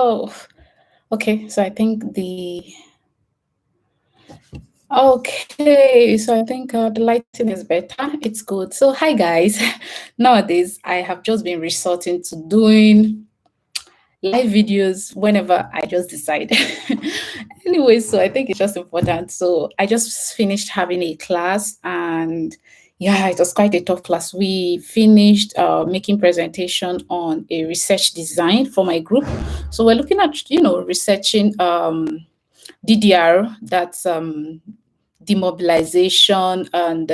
Oh, okay. So I think the lighting is better. It's good. So hi guys. Nowadays I have just been resorting to doing live videos whenever I just decide. Anyway, so I think it's just important. So I just finished having a class, and yeah, it was quite a tough class. We finished making presentation on a research design for my group. So we're looking at, researching DDR, that's demobilization, and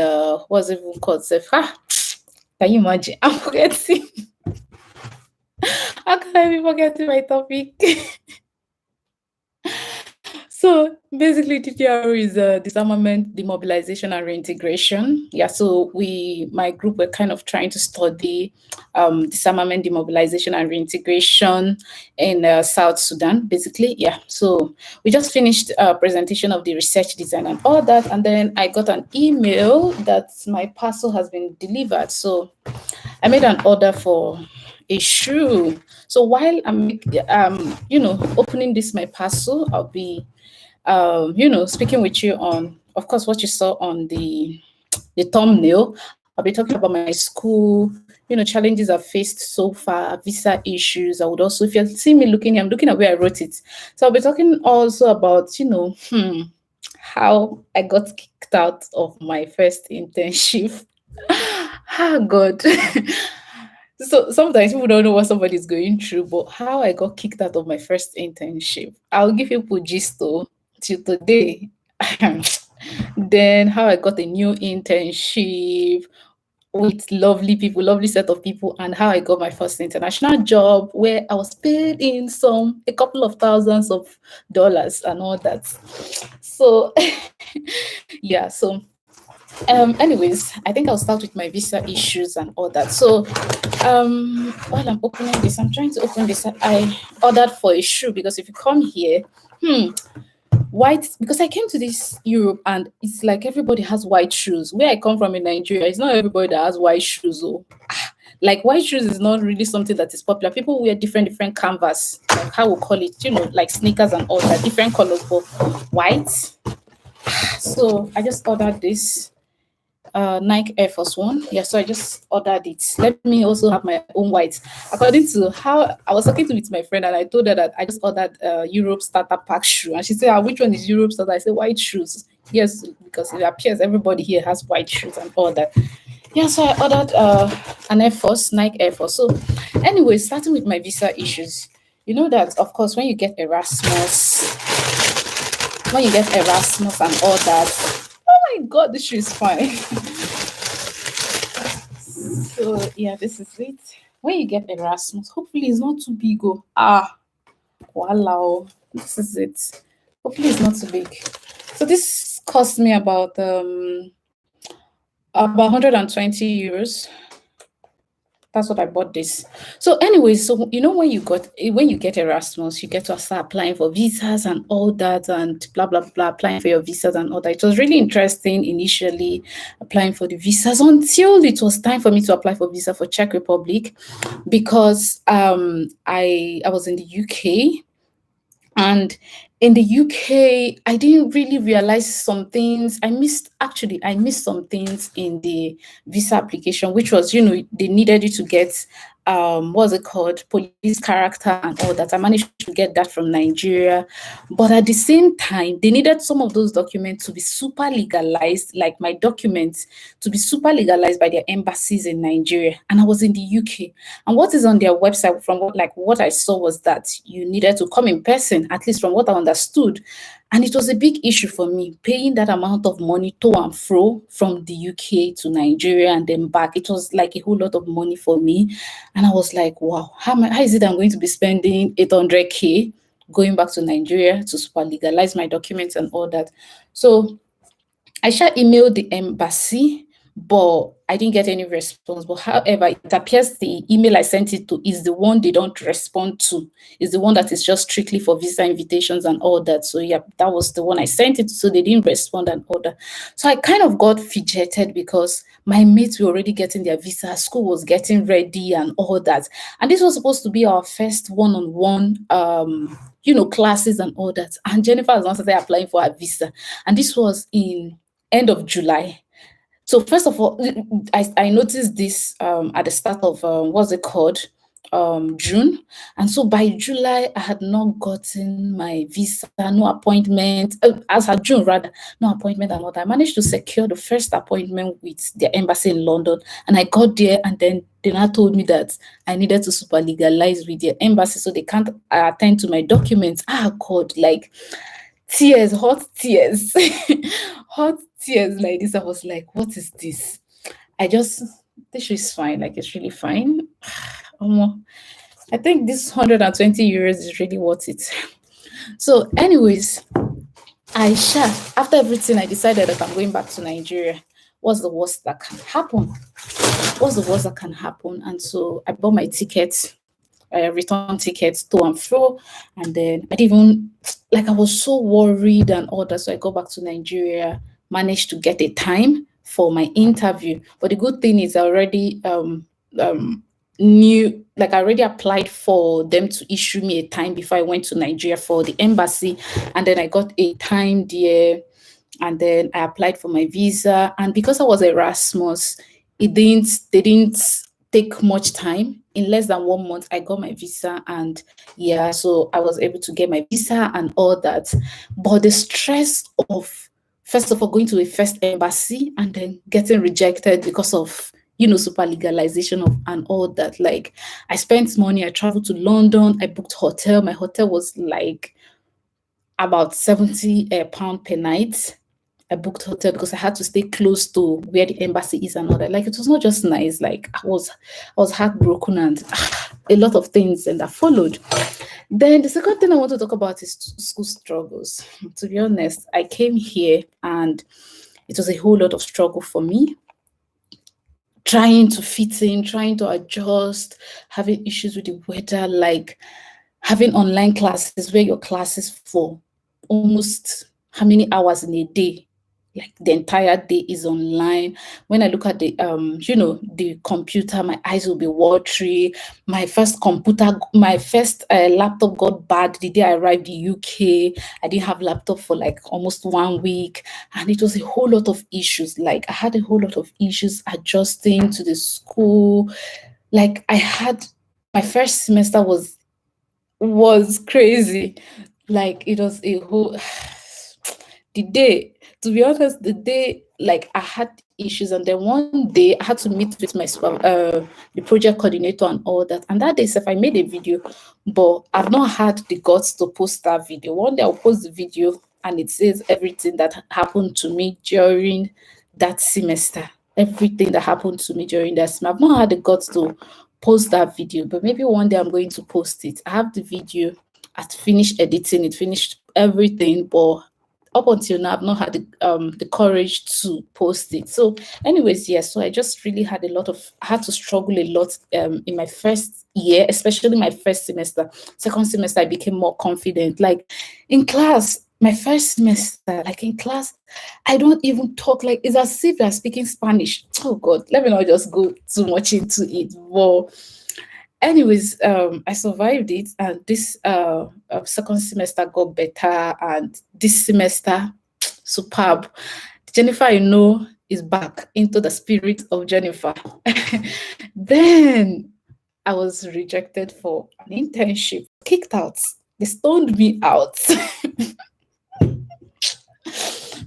what's it even called? Can you imagine? I'm forgetting. How can I be forgetting my topic? So basically, TTR is disarmament, demobilization, and reintegration. Yeah, so my group, were kind of trying to study disarmament, demobilization, and reintegration in South Sudan, basically. Yeah, so we just finished a presentation of the research design and all that, and then I got an email that my parcel has been delivered. So I made an order for a shoe. So while I'm, opening this my parcel, I'll be, speaking with you on, of course, what you saw on the thumbnail. I'll be talking about my school, challenges I've faced so far, visa issues. I would also, if you see me looking here, I'm looking at where I wrote it. So I'll be talking also about, how I got kicked out of my first internship. Ah, God. So sometimes people don't know what somebody's going through, but how I got kicked out of my first internship, I'll give you gist though till today. Then how I got a new internship with lovely people, lovely set of people, and how I got my first international job where I was paid in a couple of thousands of dollars and all that. So yeah, so anyways, I think I'll start with my visa issues and all that. So while I'm opening this, I'm trying to open this. I ordered for a shoe because if you come here, white, because I came to this Europe and it's like everybody has white shoes. Where I come from in Nigeria, it's not everybody that has white shoes. Oh, like white shoes is not really something that is popular. People wear different canvas, like how we call it, like sneakers and all that, different colors, but white. So I just ordered this Nike Air Force One. Yeah, so I just ordered it. Let me also have my own white. According to how I was talking to with my friend, and I told her that I just ordered Europe Starter Pack shoe, and she said, "Which one is Europe Starter?" I said, "White shoes." Yes, because it appears everybody here has white shoes and all that. Yeah, so I ordered an Air Force, Nike Air Force. So, anyway, starting with my visa issues, you know that of course when you get Erasmus and all that. Oh my God, this shoe is fine. So yeah, this is it. When you get Erasmus, hopefully it's not too big. Oh, wow, this is it. Hopefully it's not too big. So this cost me about 120 euros. That's what I bought this. So anyway, so when you get Erasmus, you get to start applying for visas and all that and blah blah blah, applying for your visas and all that. It was really interesting initially applying for the visas until it was time for me to apply for visa for Czech Republic because I was in the UK. And in the UK, I didn't really realize some things. I missed some things in the visa application, which was, they needed you to get what's it called? Police character and all that. I managed to get that from Nigeria. But at the same time, they needed some of those documents to be super legalized, like my documents to be super legalized by their embassies in Nigeria. And I was in the UK. And what is on their website, from what I saw, was that you needed to come in person, at least from what I understood. And it was a big issue for me, paying that amount of money to and fro from the UK to Nigeria and then back. It was like a whole lot of money for me. And I was like, wow, how is it I'm going to be spending 800K going back to Nigeria to super legalize my documents and all that? So I shall email the embassy, but I didn't get any response. But however, it appears the email I sent it to is the one they don't respond to. Is the one that is just strictly for visa invitations and all that. So yeah, that was the one I sent it to. So they didn't respond and all that. So I kind of got fidgeted because my mates were already getting their visa, school was getting ready and all that. And this was supposed to be our first one-on-one classes and all that. And Jennifer has now started applying for her visa. And this was in end of July. So first of all, I noticed this at the start of what's it called? June. And so by July, I had not gotten my visa, no appointment. As of June, rather, no appointment and all that. I managed to secure the first appointment with the embassy in London. And I got there, and then they now told me that I needed to super legalize with the embassy, so they can't attend to my documents. Ah, God, like tears, hot tears, hot tears like this. I was like, what is this? This is fine. Like, it's really fine. I think this 120 euros is really worth it. So, anyways, after everything, I decided that I'm going back to Nigeria. What's the worst that can happen? What's the worst that can happen? And so I bought my ticket, return tickets to and fro, and then I didn't even, like, I was so worried and all that. So I go back to Nigeria, managed to get a time for my interview. But the good thing is I already knew, like, I already applied for them to issue me a time before I went to Nigeria for the embassy, and then I got a time there, and then I applied for my visa. And because I was Erasmus, they didn't take much time. In less than 1 month, I got my visa, and yeah, so I was able to get my visa and all that. But the stress of, first of all, going to a first embassy and then getting rejected because of, super legalization of and all that. Like, I spent money, I traveled to London, I booked hotel. My hotel was like about 70 pound per night. I booked hotel because I had to stay close to where the embassy is and all that. Like, it was not just nice. Like, I was heartbroken, and a lot of things and that followed. Then the second thing I want to talk about is school struggles. To be honest, I came here and it was a whole lot of struggle for me. Trying to fit in, trying to adjust, having issues with the weather, like having online classes where your classes for almost how many hours in a day, like the entire day is online. When I look at the the computer, my eyes will be watery. My first laptop got bad the day I arrived in UK. I didn't have laptop for like almost 1 week, and it was a whole lot of issues. Like, I had a whole lot of issues adjusting to the school. Like, I had my first semester was crazy. Like, it was a whole to be honest, the day, like, I had issues, and then one day I had to meet with my the project coordinator and all that. And that day, if I made a video, but I've not had the guts to post that video. One day I'll post the video, and it says everything that happened to me during that semester. Everything that happened to me during that semester. I've not had the guts to post that video, but maybe one day I'm going to post it. I have the video. I've finished editing it, finished everything, but up until now, I've not had the courage to post it. So, anyways, yes. So I just really had had to struggle a lot in my first year, especially my first semester. Second semester, I became more confident. Like, in class, my first semester, like in class, I don't even talk. Like, it's as if I'm speaking Spanish. Oh God, let me not just go too much into it. But anyways, I survived it, and this second semester got better, and this semester, superb. Jennifer, is back into the spirit of Jennifer. Then I was rejected for an internship, kicked out. They stoned me out.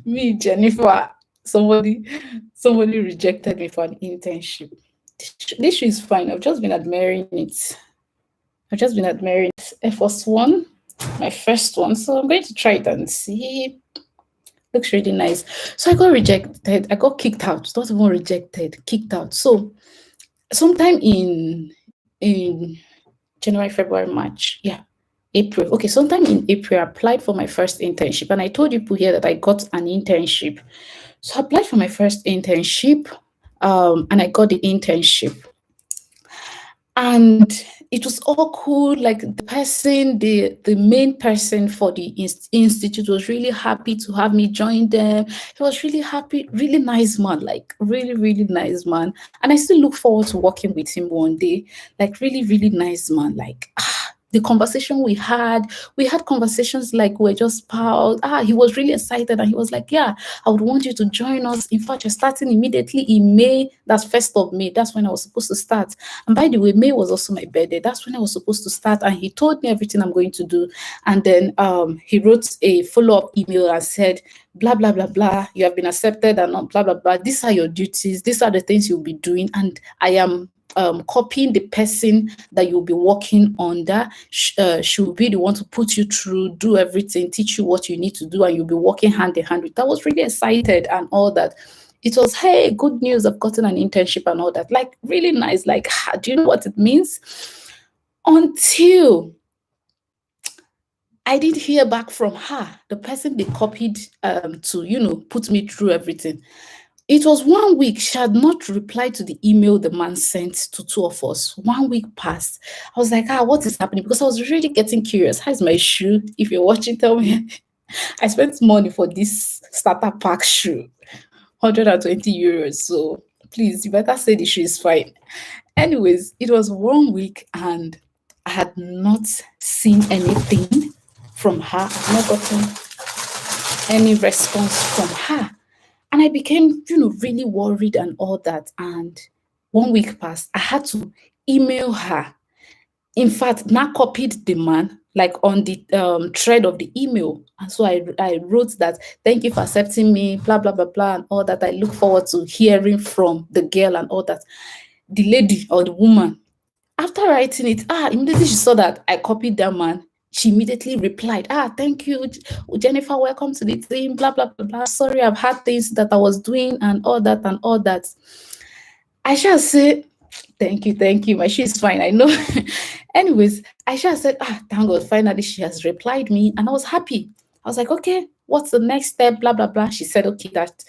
Me, Jennifer, somebody rejected me for an internship. This is fine. I've just been admiring it. First one, my first one. So I'm going to try it and see. Looks really nice. So I got rejected. I got kicked out. Not even rejected, kicked out. So sometime in January, February, March. Yeah. April. Okay, sometime in April, I applied for my first internship. And I told people here that I got an internship. So I applied for my first internship. and I got the internship. And it was all cool. Like the main person for the institute was really happy to have me join them. He was really happy, really nice man, like really, really nice man. And I still look forward to working with him one day. Like really, really nice man. Like the conversation we had conversations like we're just pals. He was really excited and he was like, yeah, I would want you to join us. In fact, you're starting immediately in May. That's 1st of May. That's when I was supposed to start. And by the way, May was also my birthday. That's when I was supposed to start. And he told me everything I'm going to do. And then he wrote a follow-up email and said, blah, blah, blah, blah. You have been accepted and blah, blah, blah. These are your duties. These are the things you'll be doing. And I am copying the person that you'll be working under. She will be the one to put you through, do everything, teach you what you need to do, and you'll be working hand in hand with. I was really excited and all that. It was, hey, good news, I've gotten an internship and all that. Like, really nice. Like, do you know what it means? Until I didn't hear back from her, the person they copied to, put me through everything. It was 1 week. She had not replied to the email the man sent to two of us. 1 week passed. I was like, what is happening? Because I was really getting curious. How's my shoe? If you're watching, tell me. I spent money for this starter pack shoe, 120 euros. So please, you better say the shoe is fine. Anyways, it was 1 week and I had not seen anything from her. I've not gotten any response from her. And I became, really worried and all that. And 1 week passed. I had to email her. In fact, not copied the man, like on the thread of the email. And so I wrote that, thank you for accepting me, blah, blah, blah, blah, and all that. I look forward to hearing from the girl and all that. The lady or the woman, after writing it, immediately she saw that I copied that man. She immediately replied, thank you, Jennifer, welcome to the team, blah, blah, blah, blah. Sorry, I've had things that I was doing and all that and all that. I shall say, thank you. My shoe is fine, I know. Anyways, I shall said, thank God, finally she has replied me and I was happy. I was like, okay, what's the next step, blah, blah, blah. She said, okay, that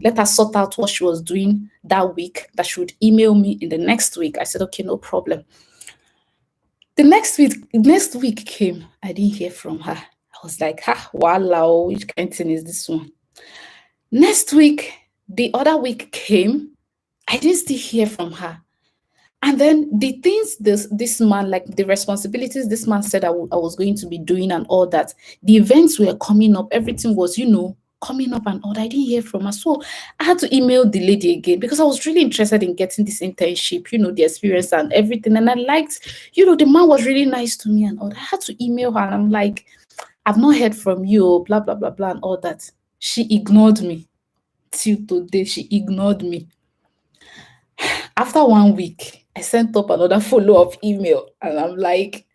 let her sort out what she was doing that week, that she would email me in the next week. I said, okay, no problem. The next week came, I didn't hear from her. I was like, wow, which kind of thing is this one? Next week, the other week came, I didn't still hear from her. And then the things this man, like the responsibilities this man said I was going to be doing and all that, the events were coming up, everything was, coming up and all that. I didn't hear from her. So I had to email the lady again because I was really interested in getting this internship, the experience and everything. And I liked, the man was really nice to me and all that. I had to email her and I'm like, I've not heard from you, blah, blah, blah, blah, and all that. She ignored me. Till today, she ignored me. After 1 week, I sent up another follow-up email and I'm like,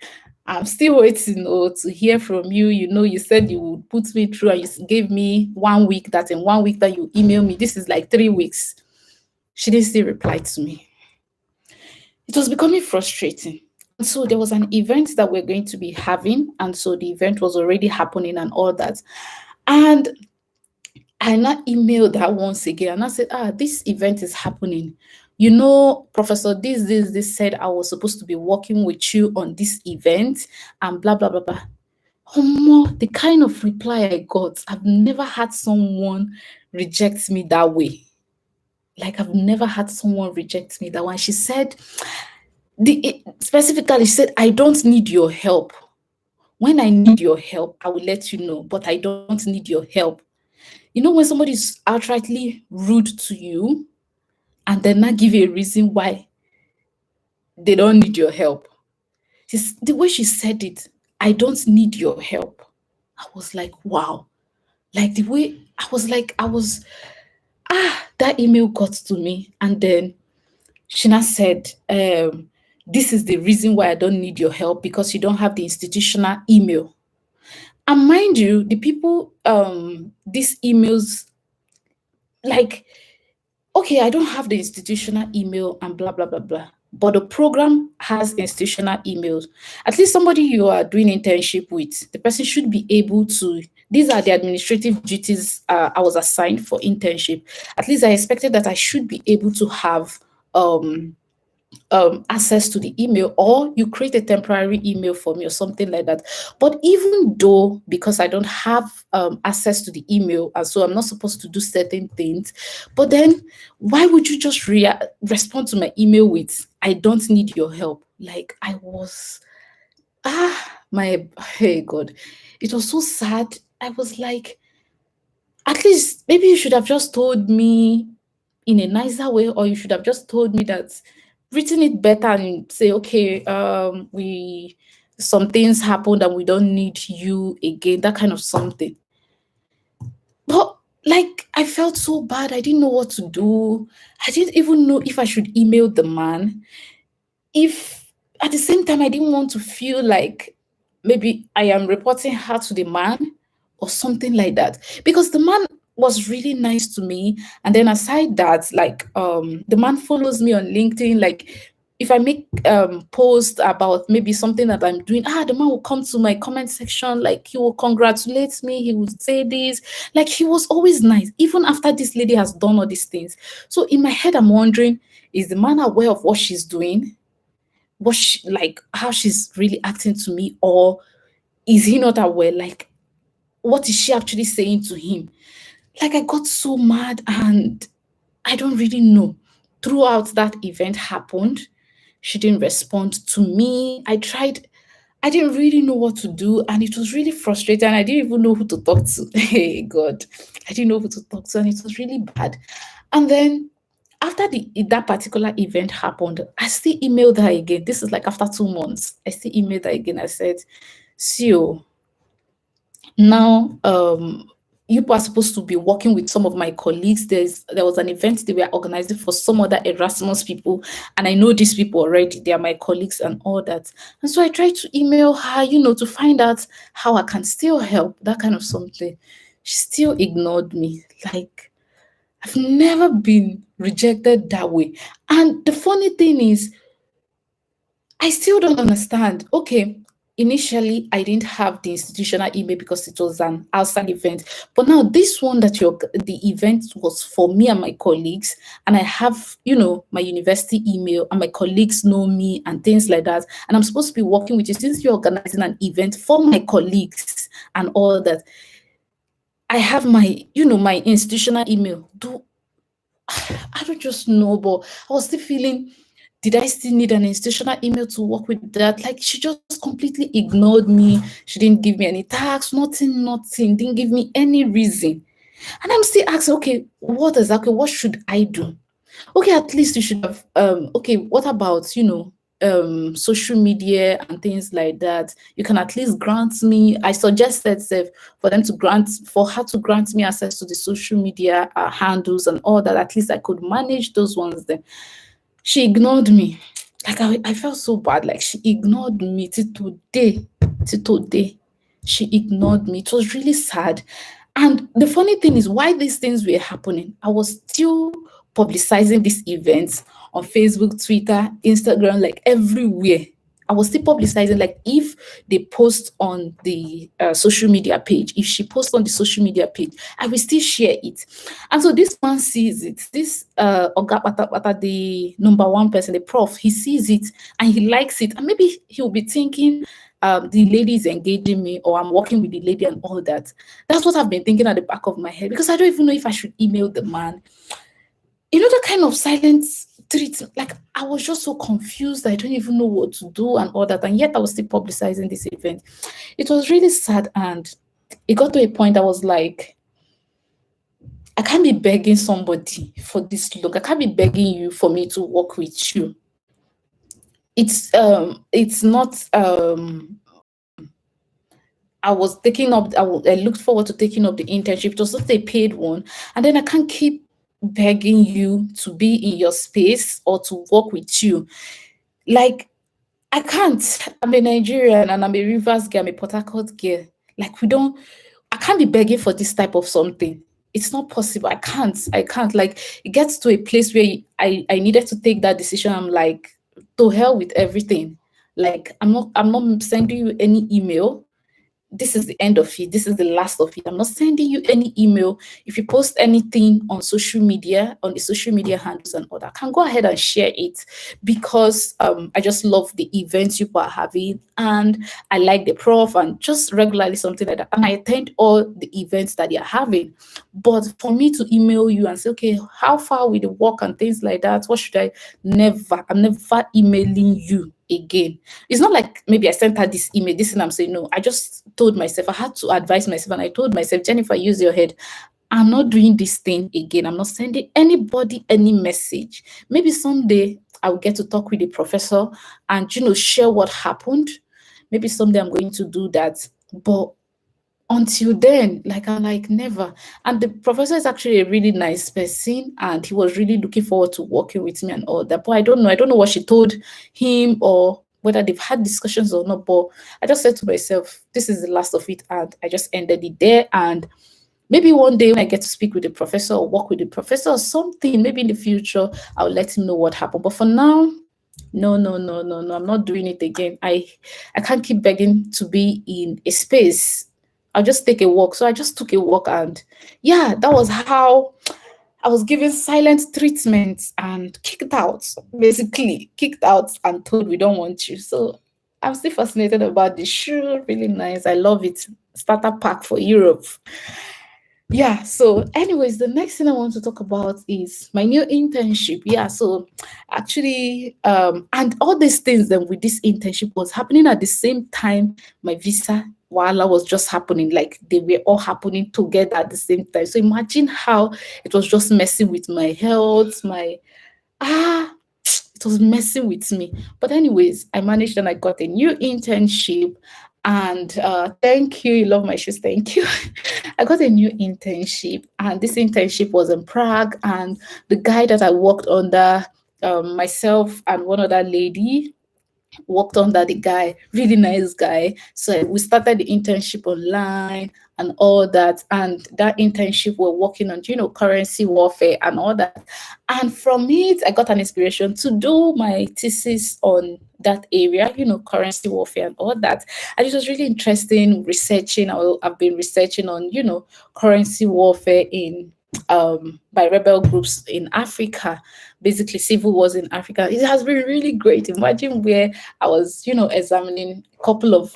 I'm still waiting to hear from you. You said you would put me through and you gave me 1 week, that in 1 week that you email me. This is like 3 weeks. She didn't still reply to me. It was becoming frustrating. And so there was an event that we're going to be having. And so the event was already happening and all that. And I now emailed her once again and I said, this event is happening. Professor this said I was supposed to be working with you on this event and blah, blah, blah, blah. The kind of reply I got, I've never had someone reject me that way. Like, I've never had someone reject me that way. She said, specifically, she said, I don't need your help. When I need your help, I will let you know, but I don't need your help. When somebody is outrightly rude to you, and then not give you a reason why they don't need your help. The way she said it, I don't need your help. I was like, wow. Like the way that email got to me. And then she now said, this is the reason why I don't need your help, because you don't have the institutional email. And mind you, the people, these emails, like, okay, I don't have the institutional email and blah, blah, blah, blah. But the program has institutional emails. At least somebody you are doing internship with, the person should be able to these are the administrative duties I was assigned for internship. At least I expected that I should be able to have um, access to the email, or you create a temporary email for me or something like that. But even though, because I don't have access to the email, and so I'm not supposed to do certain things, but then why would you just respond to my email with, I don't need your help? Like, I was, my, hey God, it was so sad. I was like, at least maybe you should have just told me in a nicer way, or you should have just told me that, written it better and say, okay, we, some things happened and we don't need you again, that kind of something. But like, I felt so bad. I didn't know what to do. I didn't even know if I should email the man. If at the same time I didn't want to feel like maybe I am reporting her to the man or something like that, because the man was really nice to me. And then aside that, like, the man follows me on LinkedIn. Like, if I make post about maybe something that I'm doing, the man will come to my comment section, like he will congratulate me, he would say this, like he was always nice even after this lady has done all these things. So in my head I'm wondering, is the man aware of what she's doing, what she, like how she's really acting to me, or is he not aware? Like, what is she actually saying to him? Like, I got so mad, and I don't really know. Throughout that event happened, she didn't respond to me. I didn't really know what to do, and it was really frustrating. I didn't even know who to talk to. Hey God, I didn't know who to talk to, and it was really bad. And then after that particular event happened, I still emailed her again. This is like after 2 months. I still emailed her again. I said, "See you. Now, you are supposed to be working with some of my colleagues. There was an event they were organizing for some other Erasmus people, and I know these people already. They are my colleagues and all that." And so I tried to email her, to find out how I can still help, that kind of something. She still ignored me. Like, I've never been rejected that way. And the funny thing is, I still don't understand. Okay, initially I didn't have the institutional email because it was an outside event. But now this one that the event was for me and my colleagues, and I have, my university email, and my colleagues know me and things like that. And I'm supposed to be working with you since you're organizing an event for my colleagues and all that. I have my, my institutional email. I don't just know, but I was still feeling, did I still need an institutional email to work with that? Like, she just completely ignored me. She didn't give me any tax, nothing, didn't give me any reason. And I'm still asking, okay, what should I do? Okay, at least you should have, okay, what about, social media and things like that? You can at least grant me, I suggested for her to grant me access to the social media handles and all that. At least I could manage those ones then. She ignored me. Like, I felt so bad. Like, she ignored me till today. Till today. She ignored me. It was really sad. And the funny thing is, why these things were happening, I was still publicizing these events on Facebook, Twitter, Instagram, like everywhere. I was still publicizing, like, if they post on the social media page, if she posts on the social media page, I will still share it. And so this man sees it. This Oga Pata, the number one person, the prof, he sees it and he likes it. And maybe he'll be thinking, the lady is engaging me, or I'm working with the lady and all that. That's what I've been thinking at the back of my head, because I don't even know if I should email the man. The kind of silent treatment. Like, I was just so confused. I don't even know what to do and all that. And yet I was still publicizing this event. It was really sad. And it got to a point I was like, I can't be begging somebody for this long. I can't be begging you for me to work with you. It's not I was taking up I looked forward to taking up the internship. It was not a paid one. And then I can't keep begging you to be in your space or to work with you. Like, I can't. I'm a Nigerian and I'm a Rivers girl, I'm a Port Harcourt girl. Like, I can't be begging for this type of something. It's not possible. I can't. Like, it gets to a place where I needed to take that decision. I'm like, to hell with everything. Like, I'm not sending you any email. this is the end of it. This is the last of it. I'm not sending you any email. If you post anything on social media, on the social media handles and all that, I can go ahead and share it, because I just love the events you are having, and I like the prof, and just regularly something like that. And I attend all the events that they are having. But for me to email you and say, okay, how far with the work and things like that, what should I? Never. I'm never emailing you again. It's not like maybe I sent her this email, this and I'm saying no. I just told myself, I had to advise myself, and I told myself, Jennifer, use your head. I'm not doing this thing again. I'm not sending anybody any message. Maybe someday I'll get to talk with the professor and share what happened. Maybe someday I'm going to do that. But until then, like I'm like never. And the professor is actually a really nice person, and he was really looking forward to working with me and all that. But I don't know. I don't know what she told him, or whether they've had discussions or not. But I just said to myself, this is the last of it, and I just ended it there. And maybe one day when I get to speak with the professor or work with the professor or something, maybe in the future, I'll let him know what happened. But for now, no, no, no, no, no. I'm not doing it again. I can't keep begging to be in a space. I'll just take a walk. So I just took a walk, and yeah, that was how I was given silent treatment and kicked out, basically kicked out and told we don't want you. So I'm still fascinated about the shoe. Really nice. I love it. Starter pack for Europe. Yeah, so anyways, the next thing I want to talk about is my new internship. Yeah, so actually, and all these things then with this internship was happening at the same time my visa while I was just happening, like they were all happening together at the same time. So imagine how it was just messing with my health, my ah it was messing with me. But anyways, I managed and I got a new internship. And thank you. You love my shoes. Thank you. I got a new internship, and this internship was in Prague. And the guy that I worked under, myself and one other lady, worked under the guy, really nice guy. So we started the internship online and all that. And that internship we're working on, currency warfare and all that. And from it, I got an inspiration to do my thesis on that area, currency warfare and all that. And it was really interesting researching. I've been researching on, currency warfare in by rebel groups in Africa, basically civil wars in Africa. It has been really great. Imagine where I was, examining a couple of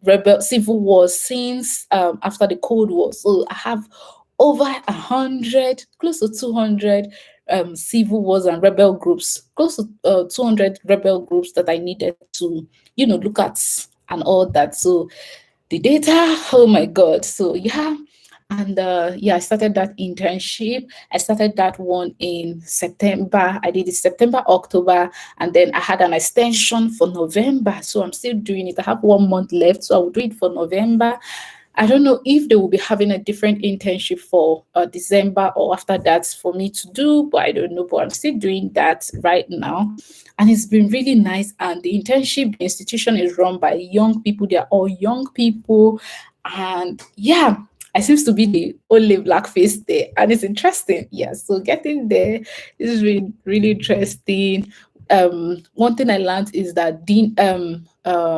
rebel civil wars since after the Cold War. So I have over 100, close to 200 civil wars and rebel groups, close to 200 rebel groups that I needed to, look at and all that. So the data, oh my God. So yeah, and yeah, I started that internship. I started that one in September. I did it September, October, and then I had an extension for November. So I'm still doing it. I have 1 month left, so I will do it for November. I don't know if they will be having a different internship for December or after that for me to do, but I don't know. But I'm still doing that right now. And it's been really nice. And the internship institution is run by young people. They are all young people. And yeah, I seems to be the only black face there, and it's interesting. Yeah, so getting there is really really interesting. One thing I learned is that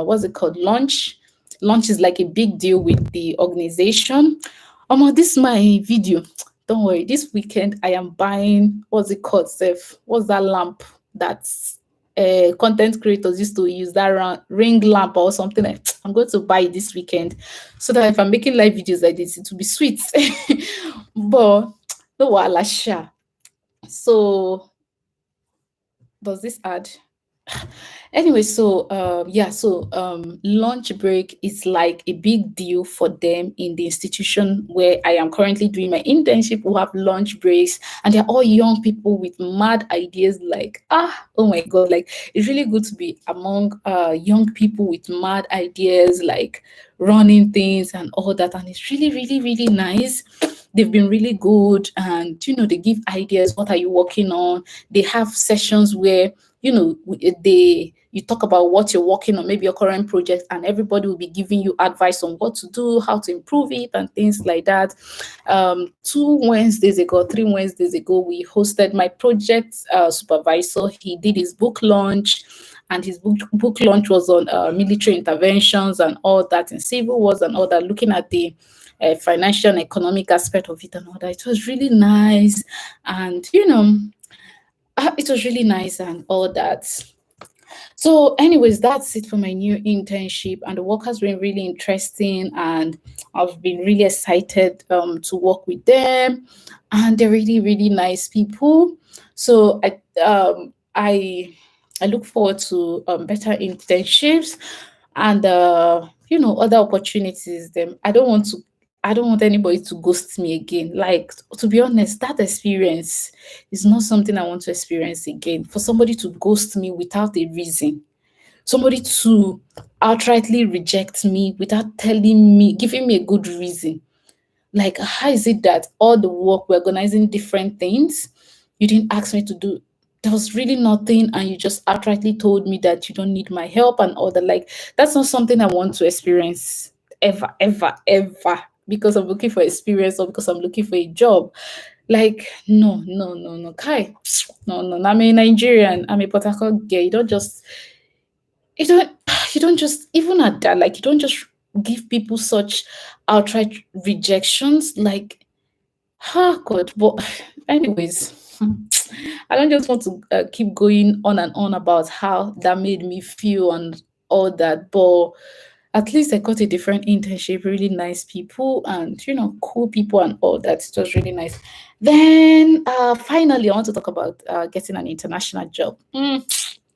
what's it called? Lunch is like a big deal with the organization. This is my video. Don't worry. This weekend I am buying what's it called, Seth? What's that lamp that's content creators used to use, that ring lamp or something like. I'm going to buy it this weekend, so that if I'm making live videos like this, it will be sweet. But no wahala. So does this add? Anyway, so yeah, so lunch break is like a big deal for them in the institution where I am currently doing my internship. We have lunch breaks, and they're all young people with mad ideas. Like, oh my God, like it's really good to be among young people with mad ideas, like running things and all that. And it's really, really, really nice. They've been really good, and they give ideas. What are you working on? They have sessions where you talk about what you're working on, maybe your current project, and everybody will be giving you advice on what to do, how to improve it, and things like that. 3 Wednesdays ago, we hosted my project supervisor. He did his book launch, and his book launch was on military interventions and all that, and civil wars and all that, looking at the financial and economic aspect of it and all that. It was really nice, and it was really nice and all that. So, anyways, that's it for my new internship, and the work has been really interesting, and I've been really excited to work with them, and they're really, really nice people. So, I look forward to better internships and other opportunities. Them I don't want anybody to ghost me again. Like, to be honest, that experience is not something I want to experience again. For somebody to ghost me without a reason, somebody to outrightly reject me without telling me, giving me a good reason. Like, how is it that all the work, we're organizing different things, you didn't ask me to do? There was really nothing, and you just outrightly told me that you don't need my help and all that. Like, that's not something I want to experience ever, ever, ever. Because I'm looking for experience or because I'm looking for a job. Like, no, no, no, no. Kai, no, no, no. I'm a Nigerian. I'm a Port Harcourt girl. You don't you don't just, even at that, like, you don't just give people such outright rejections. Like, oh God. But anyways, I don't just want to keep going on and on about how that made me feel and all that, but at least I got a different internship, really nice people, and cool people and all that. It was really nice. Then finally, I want to talk about getting an international job.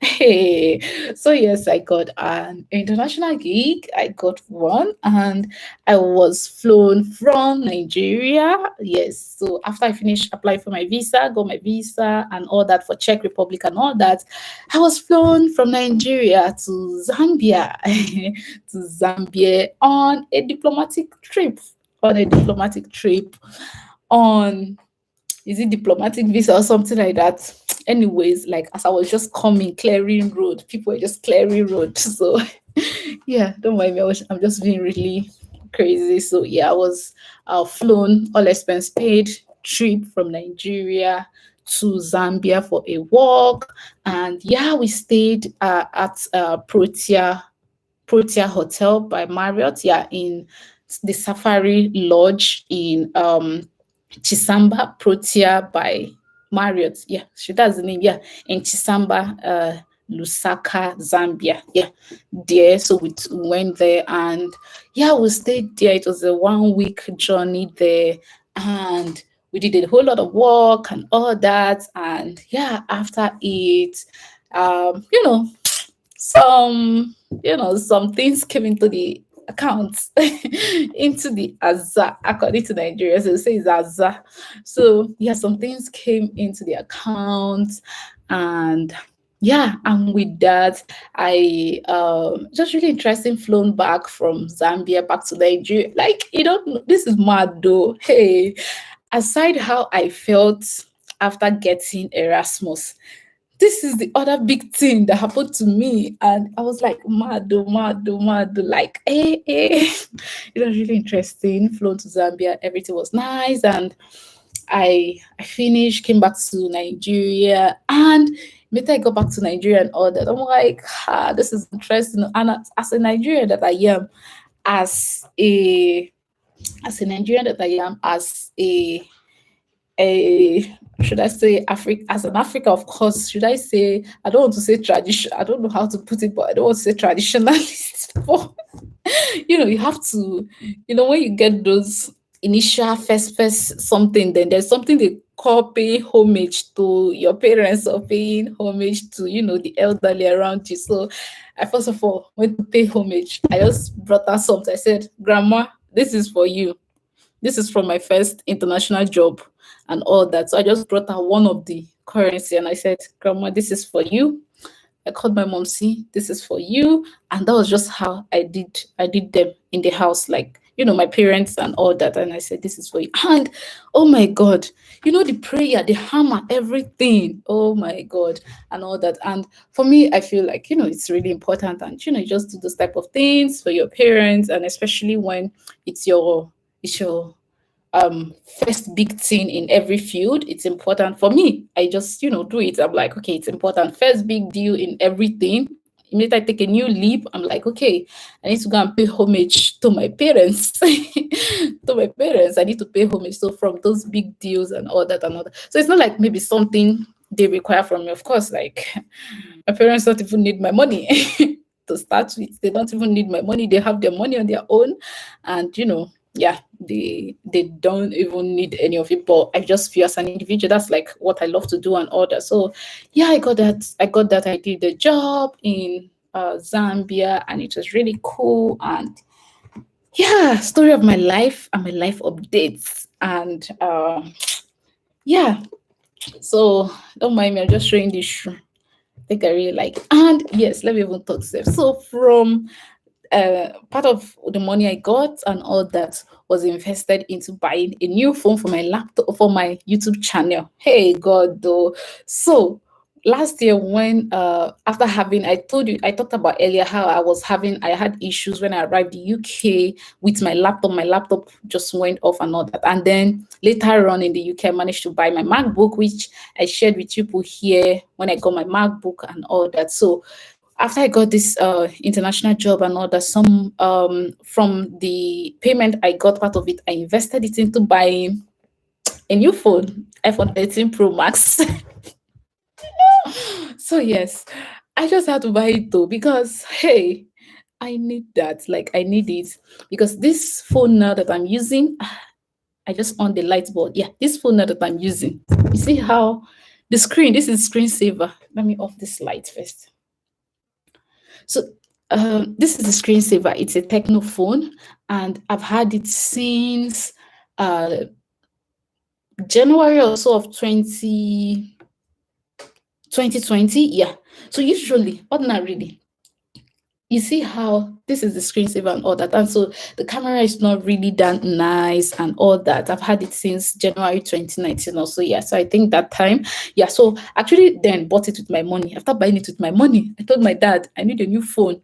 Hey, so yes, I got an international gig. I got one, and I was flown from Nigeria. Yes, so after I finished applying for my visa, got my visa and all that for Czech Republic and all that, I was flown from Nigeria to Zambia, to Zambia on a diplomatic trip. On a diplomatic trip, on, is it diplomatic visa or something like that? Anyways, like, as I was just coming, clearing road, people were just clearing road. So yeah, don't mind me. I'm just being really crazy. So yeah, I was flown, all expense paid, trip from Nigeria to Zambia for a walk, and yeah, we stayed at Protea Hotel by Marriott. Yeah, in the Safari Lodge in Chisamba, Protea by Marriott. Yeah, that's the name. Yeah, in Chisamba, Lusaka, Zambia. Yeah, there. So we went there, and yeah, we stayed there. It was a 1 week journey there, and we did a whole lot of work and all that. And yeah, after it, um, you know, some things came into the account, into the Azza, according to Nigeria. So it says Azza. So yeah, some things came into the account, and yeah, and with that, I just really interesting, flown back from Zambia back to Nigeria. Like, this is mad though. Hey, aside how I felt after getting Erasmus, this is the other big thing that happened to me. And I was like, mad, oh, mad, oh, mad, oh, like, eh, eh. It was really interesting. Flown to Zambia, everything was nice. And I finished, came back to Nigeria. And later I got back to Nigeria and all that. I'm like, this is interesting. And as a Nigerian that I am, as a Nigerian that I am, as a should I say Africa, as an Africa, of course, should I say, I don't want to say tradition, I don't know how to put it, but I don't want to say traditionalist. But you have to, when you get those initial first something, then there's something they call paying homage to your parents, or paying homage to the elderly around you. So I first of all went to pay homage. I just brought her something. I said, Grandma, this is for you. This is from my first international job and all that. So I just brought her one of the currency, and I said, Grandma, this is for you. I called my mom, see, this is for you. And that was just how I did them in the house, like, my parents and all that. And I said, this is for you. And oh my God, the prayer, the hammer, everything. Oh my God, and all that. And for me, I feel like, it's really important. And, you just do those type of things for your parents. And especially when it's your first big thing in every field, it's important. For me, I just do it. I'm like, okay, it's important, first big deal in everything, immediately I take a new leap, I'm like, okay, I need to go and pay homage to my parents. To my parents, I need to pay homage. So from those big deals and all that and all that. So it's not like maybe something they require from me. Of course, like my parents don't even need my money to start with. They don't even need my money. They have their money on their own. And yeah, they don't even need any of it. But I just feel as an individual, that's like what I love to do and all that. So yeah, I got that. I did the job in Zambia, and it was really cool. And yeah, story of my life and my life updates. And yeah, so don't mind me, I'm just showing this shoe. I think I really like it. And yes, let me even talk safe. So from part of the money I got and all that was invested into buying a new phone for my laptop, for my YouTube channel. Hey God, though. So last year, when after having, I talked about earlier how I had issues when I arrived in UK with my laptop. My laptop just went off and all that. And then later on in the UK, I managed to buy my MacBook, which I shared with you people here when I got my MacBook and all that. So after I got this international job and all that, some from the payment I got, part of it, I invested it into buying a new phone, iPhone 13 Pro Max. So yes, I just had to buy it though because hey, I need that. Like I need it because this phone now that I'm using, I just on the light bulb. Yeah, this phone now that I'm using. You see how the screen, this is screensaver. Let me off this light first. So this is the screensaver. It's a Techno phone, and I've had it since uh, January or so of 2020. Yeah. So usually, ordinarily, you see how this is the screensaver and all that. And so the camera is not really that nice and all that. I've had it since January 2019 or so. Yeah. So I think that time, yeah. So actually then bought it with my money. After buying it with my money, I told my dad, I need a new phone.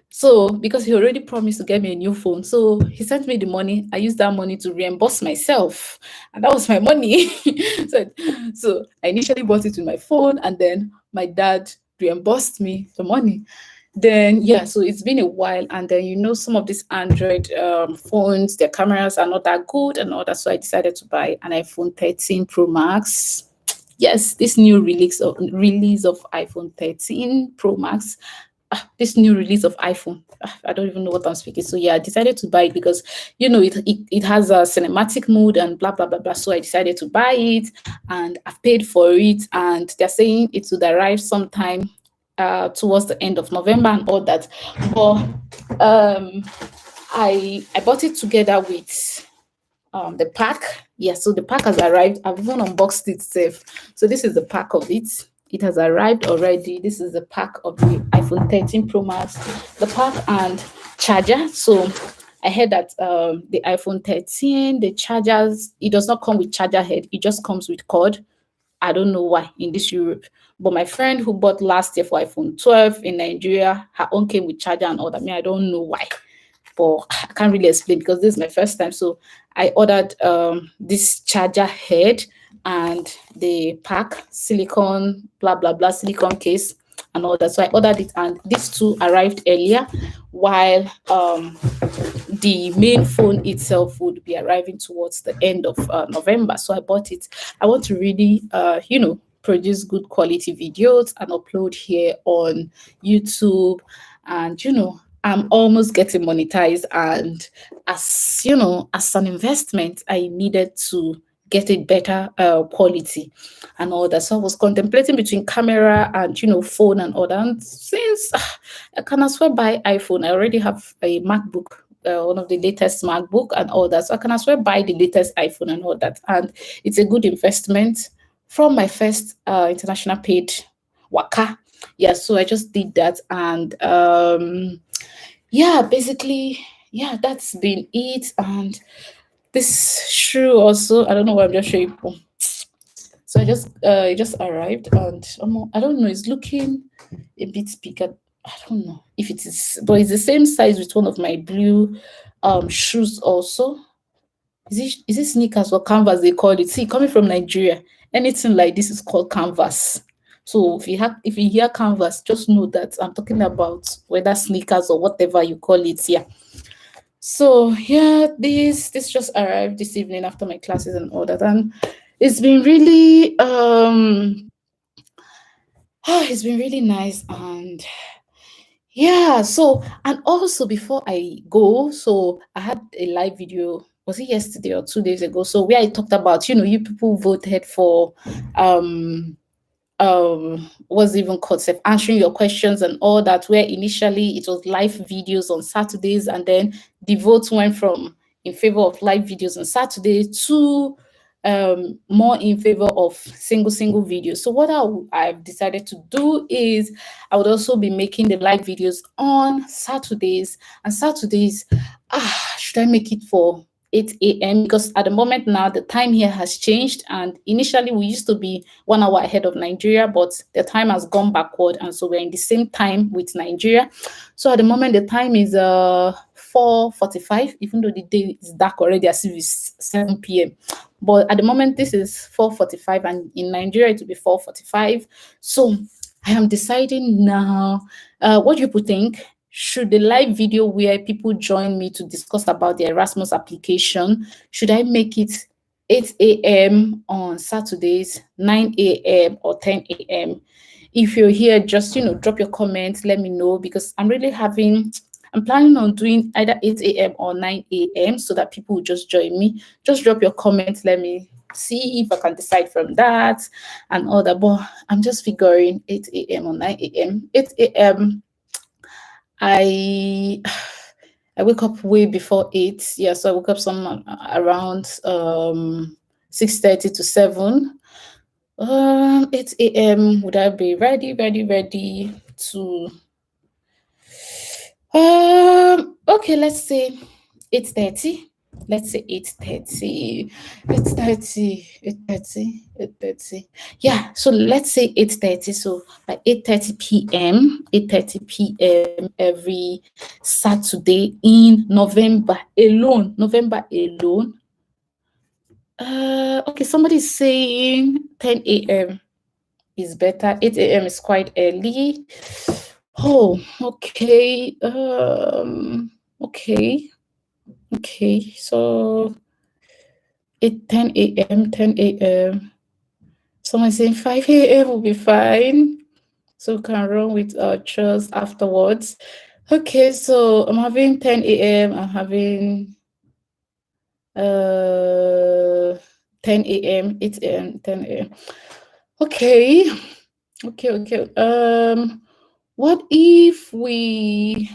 So because he already promised to get me a new phone, so he sent me the money. I used that money to reimburse myself, and that was my money. so, so I initially bought it with my phone, and then my dad reimbursed me the money. Then yeah, so it's been a while, and then some of these Android phones, their cameras are not that good and all that. So I decided to buy an iPhone 13 Pro Max. Yes, this new release of iPhone 13 Pro Max, this new release of iPhone. I don't even know what I'm speaking. So yeah, I decided to buy it because it has a cinematic mode and blah blah blah blah. So I decided to buy it, and I've paid for it, and they're saying it would arrive sometime towards the end of November and all that. But I bought it together with the pack. Yeah, so the pack has arrived. I've even unboxed it safe. So this is the pack of it. It has arrived already. This is the pack of the iPhone 13 Pro Max, the pack and charger. So I heard that the iPhone 13, the chargers, it does not come with charger head. It just comes with cord. I don't know why in this Europe. But my friend who bought last year for iPhone 12 in Nigeria, her own came with charger and all that. I don't know why. But I can't really explain because this is my first time. So I ordered this charger head and the pack, silicone, blah, blah, blah, silicone case and all that. So I ordered it, and these two arrived earlier, while the main phone itself would be arriving towards the end of November. So I bought it. I want to really, produce good quality videos and upload here on YouTube. And, I'm almost getting monetized. And as an investment, I needed to get a better quality and all that. So I was contemplating between camera and phone and all that. And since I can as well buy iPhone, I already have a MacBook, one of the latest MacBook and all that. So I can as well buy the latest iPhone and all that. And it's a good investment from my first international paid waka. Yeah, so I just did that. And yeah, basically, yeah, that's been it. And this shoe also, I don't know why I'm just showing people. So it just arrived, and I don't know, it's looking a bit bigger. I don't know if it is, but it's the same size with one of my blue shoes also. Is it sneakers or canvas they call it? See, coming from Nigeria, anything like this is called canvas. So if you hear canvas, just know that I'm talking about whether sneakers or whatever you call it. Yeah. So yeah, this just arrived this evening after my classes and all that, and it's been really it's been really nice. And yeah, so and also before I go, so I had a live video, was it yesterday or 2 days ago? So where I talked about, you people voted for um what's even called safe answering your questions and all that, where initially it was live videos on Saturdays, and then the votes went from in favor of live videos on Saturday to more in favor of single videos. So what I've decided to do is I would also be making the live videos on Saturdays. And Saturdays, should I make it for 8 a.m.? Because at the moment now, the time here has changed. And initially, we used to be 1 hour ahead of Nigeria, but the time has gone backward. And so we're in the same time with Nigeria. So at the moment, the time is 4:45, even though the day is dark already, as if it's 7 p.m. But at the moment, this is 4:45, and in Nigeria, it will be 4:45. So I am deciding now. What do you people think? Should the live video where people join me to discuss about the Erasmus application, should I make it 8 a.m. on Saturdays, 9 a.m. or 10 a.m.? If you're here, just drop your comments, let me know, because I'm planning on doing either 8 a.m. or 9 a.m. so that people will just join me. Just drop your comments, let me see if I can decide from that and all that. But I'm just figuring 8 a.m. or 9 a.m. 8 a.m. I wake up way before 8. Yeah, so I woke up around 6:30 to 7. 8 a.m. would I be ready to okay, let's say 8:30. Let's say 8:30. 8:30. Yeah, so let's say 8:30. So by 8:30 p.m., 8:30 p.m. every Saturday in November alone. Okay, somebody's saying 10 a.m. is better. 8 a.m. is quite early. Oh, okay. Okay. So 10 a.m. Someone saying 5 a.m. will be fine. So we can run with our chores afterwards. Okay, so I'm having 10 a.m. I'm having 10 a.m., 8 a.m., 10 a.m. Okay. What if we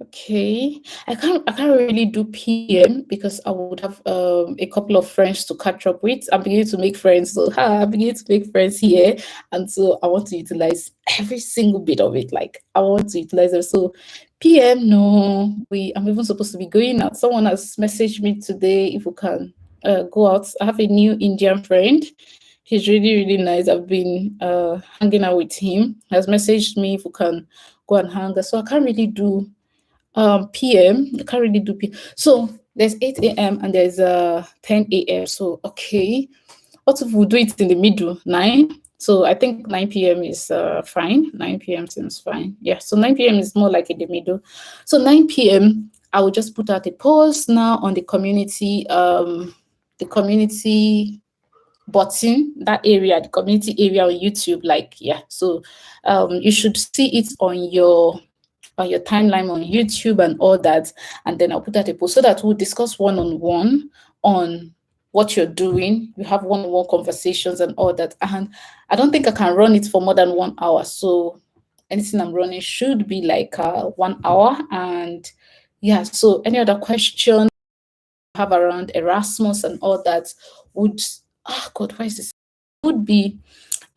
okay, I can't really do PM because I would have a couple of friends to catch up with. I'm beginning to make friends, so I'm beginning to make friends here, and so I want to utilize every single bit of it. Like I want to utilize it. So PM, no, I'm even supposed to be going out. Someone has messaged me today if we can go out. I have a new Indian friend. He's really nice. I've been hanging out with him. He has messaged me if we can go and hang out. So I can't really do PM. I can't really do PM. So there's 8 a.m. and there's 10 a.m. So okay, what if we do it in the middle, 9? So I think 9 p.m. is fine. 9 p.m. seems fine. Yeah, so 9 p.m. is more like in the middle. So 9 p.m. I will just put out a post now on the community button, that area, the community area on YouTube. Like, yeah, so you should see it on your timeline on YouTube and all that. And then I'll put out a post so that we'll discuss one-on-one on what you're doing. You have one-on-one conversations and all that. And I don't think I can run it for more than 1 hour. So anything I'm running should be like 1 hour. And yeah, so any other questions you have around Erasmus and all that would, would be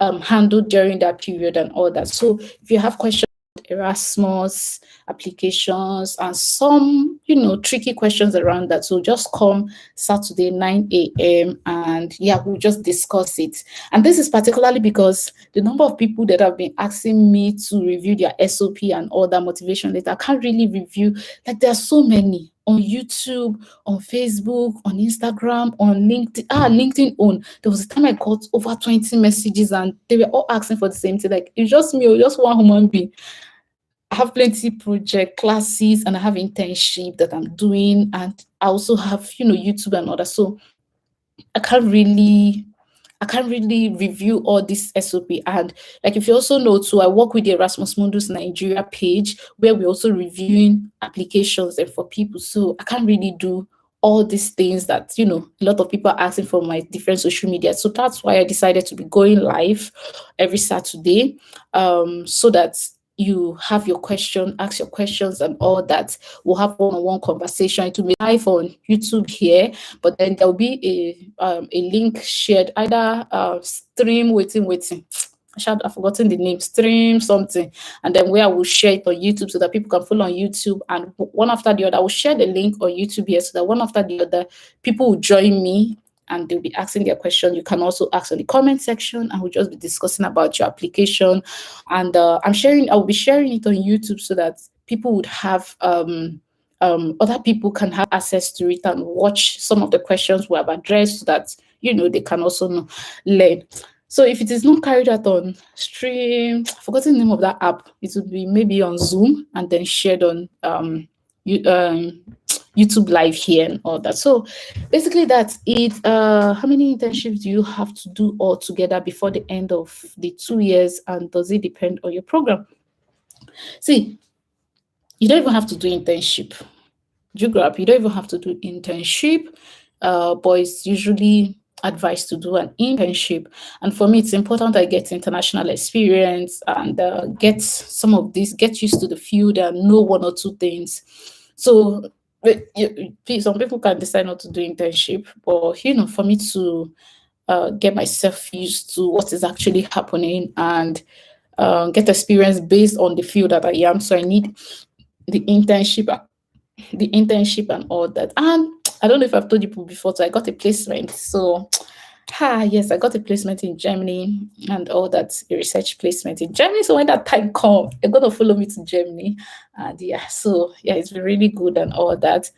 handled during that period and all that. So if you have questions, Erasmus applications and some tricky questions around that, so just come Saturday 9 a.m. and yeah, we'll just discuss it. And this is particularly because the number of people that have been asking me to review their SOP and all that motivation letter, I can't really review, like there are so many. on YouTube, on Facebook, on Instagram, on LinkedIn. LinkedIn on. There was a time I got over 20 messages and they were all asking for the same thing. Like, it's just me or just one human being. I have plenty project classes and I have internship that I'm doing. And I also have, YouTube and all that. So I can't really I can't really review all this SOP. And like if you also know too, I work with the Erasmus Mundus Nigeria page where we're also reviewing applications and for people. So I can't really do all these things that a lot of people are asking for my different social media. So that's why I decided to be going live every Saturday, so that you have your question, ask your questions and all that. We'll have one-on-one conversation. It will be live on YouTube here, but then there'll be a link shared, either stream waiting. I've forgotten the name, stream something, and then where I will share it on YouTube so that people can follow on YouTube, and one after the other, I will share the link on YouTube here so that one after the other, people will join me and they'll be asking their question. You can also ask in the comment section and we'll just be discussing about your application. And I will be sharing it on YouTube so that people would have other people can have access to it and watch some of the questions we have addressed so that they can also learn. So if it is not carried out on stream, I've forgotten the name of that app. It would be maybe on Zoom and then shared on YouTube live here and all that. So basically that's it. How many internships do you have to do all together before the end of the 2 years, and does it depend on your program? See, you don't even have to do internship. You don't even have to do internship, but it's usually advised to do an internship. And for me, it's important I get international experience and get used to the field and know one or two things. So some people can decide not to do internship, but for me to get myself used to what is actually happening and get experience based on the field that I am. So I need the internship and all that. And I don't know if I've told you before, so I got a placement. So yes, I got a placement in Germany and all that, a research placement in Germany. So when that time comes, you're going to follow me to Germany. And it's been really good and all that.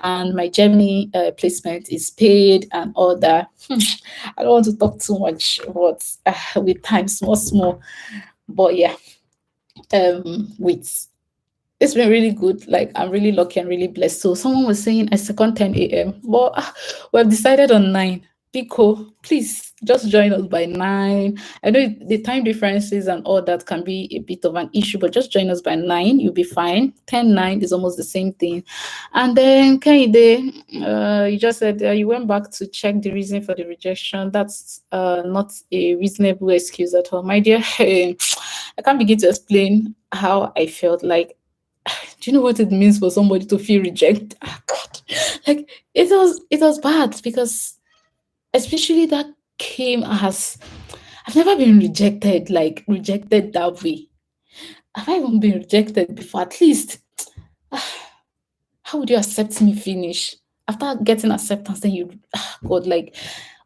And my Germany placement is paid and all that. I don't want to talk too much, but with time, small. But it's been really good. Like, I'm really lucky and really blessed. So someone was saying I second 10 a.m. But we've decided on 9. Pico, please just join us by 9. I know the time differences and all that can be a bit of an issue, but just join us by 9. You'll be fine. 10-9 is almost the same thing. And then Kehinde, you just said you went back to check the reason for the rejection. That's not a reasonable excuse at all. My dear, I can't begin to explain how I felt. Like, do you know what it means for somebody to feel rejected? Oh, God. Like, it was bad, because especially that came as, I've never been rejected that way. Have I even been rejected before? At least, how would you accept me finish? After getting acceptance, then God, like,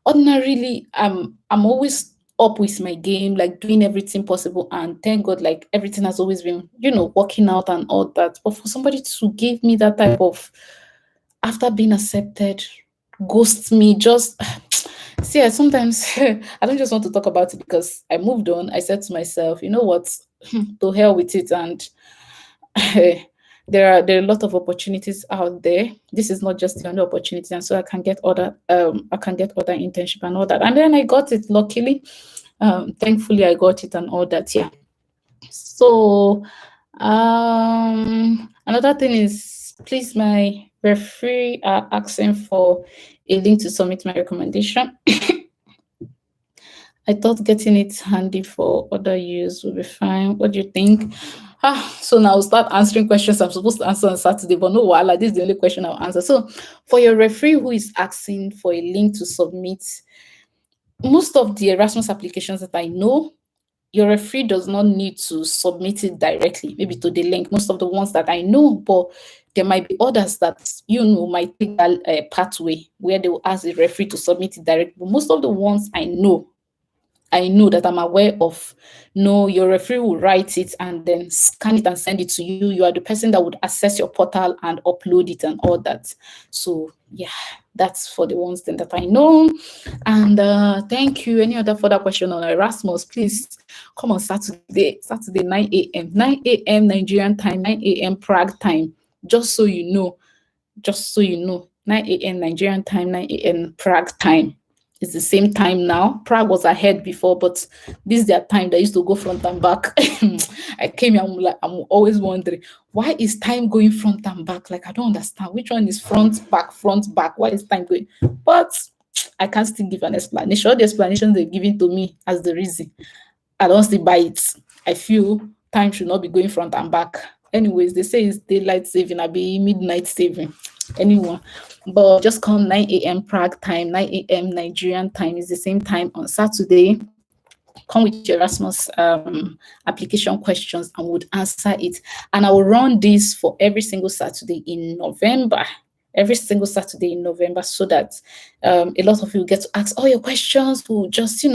ordinarily, I'm always up with my game, like doing everything possible, and thank God, like, everything has always been, working out and all that. But for somebody to give me that type of, after being accepted, ghost me, just see, I sometimes I don't just want to talk about it because I moved on. I said to myself, you know what, to hell with it. And there are a lot of opportunities out there. This is not just the only opportunity, and so I can get other internship and all that. And then I got it, luckily. Thankfully I got it and all that. Yeah. So another thing is, please, my referee are asking for a link to submit my recommendation. I thought getting it handy for other use will be fine. What do you think? So now I'll start answering questions I'm supposed to answer on Saturday, but no, this is the only question I'll answer. So for your referee who is asking for a link to submit, most of the Erasmus applications that I know, your referee does not need to submit it directly, maybe to the link. Most of the ones that I know, but there might be others that might take that pathway where they will ask the referee to submit it directly. But most of the ones I know, I know that I'm aware of. No, your referee will write it and then scan it and send it to you. You are the person that would access your portal and upload it and all that. So yeah, that's for the ones then that I know. And thank you. Any other further question on Erasmus, please come on Saturday 9 a.m. 9 a.m. Nigerian time, 9 a.m. Prague time. Just so you know, 9 a.m. Nigerian time, 9 a.m. Prague time. It's the same time now. Prague was ahead before, but this is their time. They used to go front and back. I came here, I'm always wondering, why is time going front and back? Like, I don't understand. Which one is front, back? Why is time going? But I can't still give an explanation. All the explanations they're giving to me as the reason, I don't still buy it. I feel time should not be going front and back. Anyways, they say it's daylight saving, I'll be midnight saving. Anyone. But just come 9 a.m. Prague time, 9 a.m. Nigerian time is the same time on Saturday. Come with your Erasmus application questions and would answer it. And I will run this for every single Saturday in November. Every single Saturday in November, so that a lot of you get to ask all your questions. We'll just,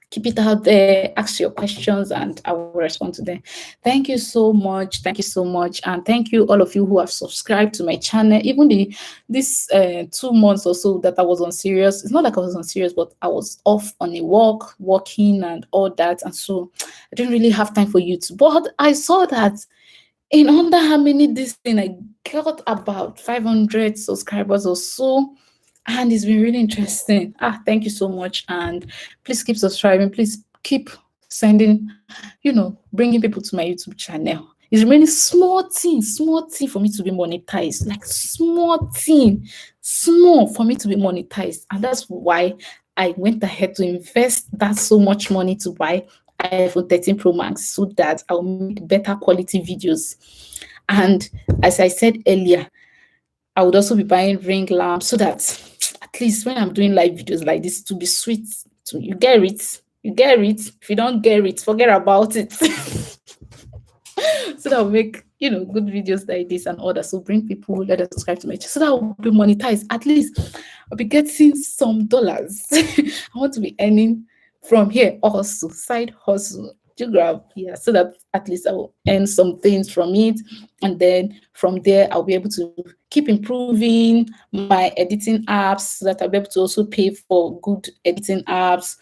keep it out there, ask your questions, and I will respond to them. Thank you so much. Thank you so much. And thank you, all of you who have subscribed to my channel. Even this 2 months or so that I was on serious, it's not like I was on serious, but I was off on a walk, walking and all that. And so I didn't really have time for YouTube. But I saw that in under how many this thing, I got about 500 subscribers or so. And it's been really interesting. Thank you so much. And please keep subscribing. Please keep sending, bringing people to my YouTube channel. It's really small thing for me to be monetized. Like small for me to be monetized. And that's why I went ahead to invest that so much money to buy iPhone 13 Pro Max, so that I'll make better quality videos. And as I said earlier, I would also be buying ring lamps, so that at least when I'm doing live videos like this, to be sweet. So you get it. If you don't get it, forget about it. So that I'll make, good videos like this and all that. So bring people, let us subscribe to my channel, so that I'll be monetized. At least I'll be getting some dollars. I want to be earning from here also, side hustle. So that at least I will earn some things from it, and then from there I'll be able to keep improving my editing apps, so that I'll be able to also pay for good editing apps,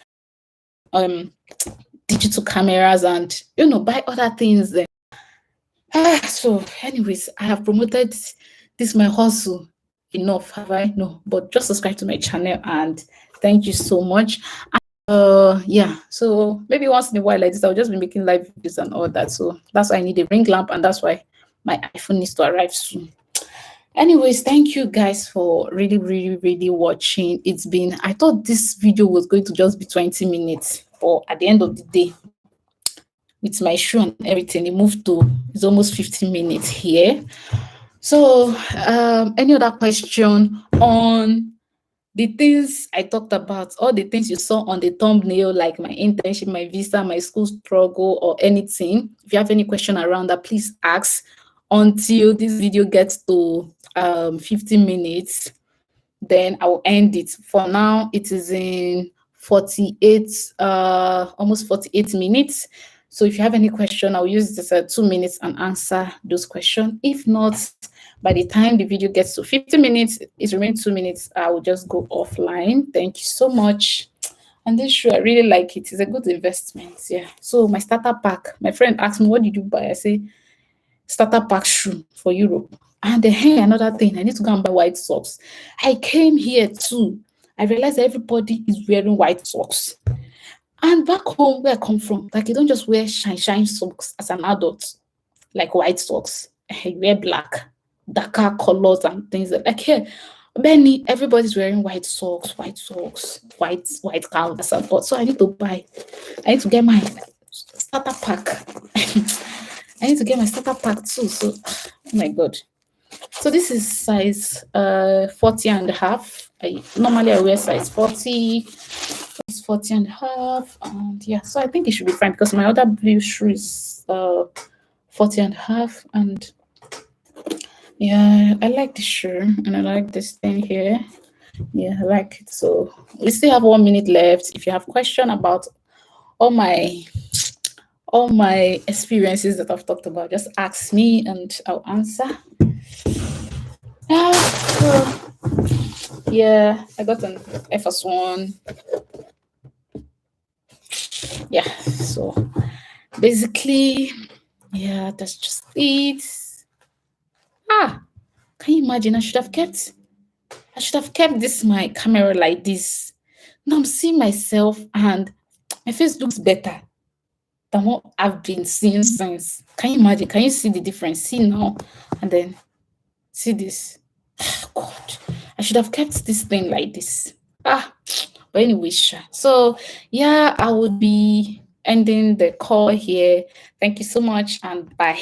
digital cameras, and buy other things then. So anyways, I have promoted this my hustle enough, have I? No, but just subscribe to my channel, and thank you so much. Yeah, so maybe once in a while like this, I'll just be making live videos and all that. So that's why I need a ring lamp, and that's why my iPhone needs to arrive soon. Anyways, thank you guys for really watching. I thought this video was going to just be 20 minutes, but at the end of the day, with my shoe and everything, it's almost 15 minutes here. So any other question on the things I talked about, all the things you saw on the thumbnail, like my internship, my visa, my school struggle, or anything? If you have any question around that, please ask until this video gets to 15 minutes. Then I will end it. For now, it is in 48, almost 48 minutes. So if you have any question, I'll use this 2 minutes and answer those questions. If not, by the time the video gets to 50 minutes, it remains 2 minutes, I will just go offline. Thank you so much. And this shoe, I really like it. It's a good investment. Yeah. So my starter pack, my friend asked me, what did you buy? I say, starter pack shoe for Europe. And then another thing, I need to go and buy white socks. I came here too. I realized everybody is wearing white socks. And back home where I come from, like you don't just wear shine socks as an adult, like white socks. You wear black, darker colors and things like here. Benny, everybody's wearing white socks, white canvas and all. So I need to get my starter pack. I need to get my starter pack too. So, oh my God. So this is size 40 and a half. Normally I wear size 40. It's 40 and a half. And yeah, so I think it should be fine because my other blue shoe is 40 and a half. And yeah, I like the shoe and I like this thing here. Yeah, I like it. So we still have 1 minute left. If you have question about all my experiences that I've talked about. Just ask me and I'll answer. Yeah, I got an FS1. Yeah, so basically, yeah, that's just it. Can you imagine? I should have kept this my camera like this. Now I'm seeing myself and my face looks better than what I've been seeing since. Can you imagine? Can you see the difference? See now and then see this. God, I should have kept this thing like this. But anyway, so yeah, I would be ending the call here. Thank you so much and bye.